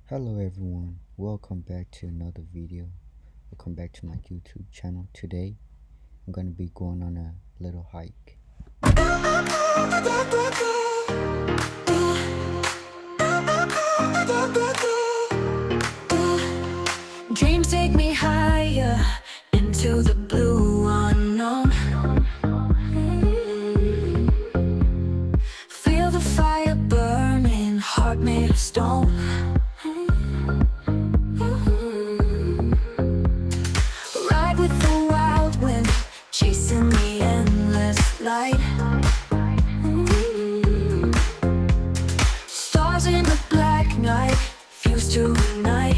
Hello everyone, welcome back to another video. Welcome back to my YouTube channel. Today I'm gonna be going on a little hike. Dreams take me higher into the blue unknown. Feel the fire burning, heart made of stone. Ride with the wild wind, chasing the endless light. Stars in the black night fuse to ignite.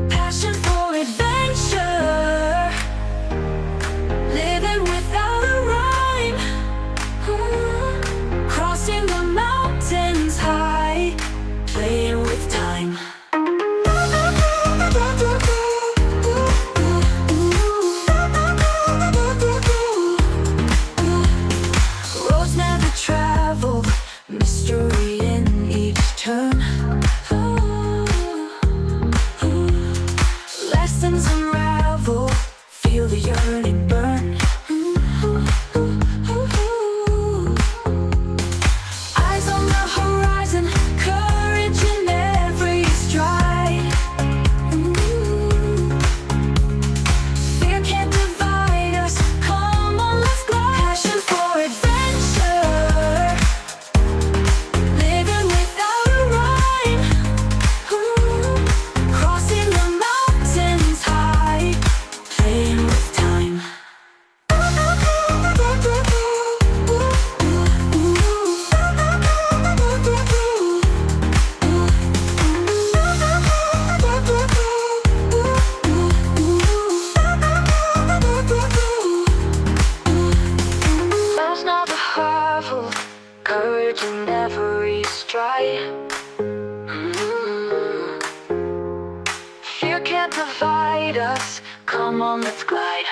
Passion for adventure, living without a rhyme. Crossing the mountains high, playing with time. Roads never traveled, mystery in each turn. Lessons unravel, feel the yearning burn. Eyes on the horizon, courage in every stride. Fear can't divide us, come on let's glide. Passion for adventure, living without a rhyme. Crossing the mountains high, playing with time. Love's not the marvel, courage in every stride. Fear can't divide us, come on let's glide.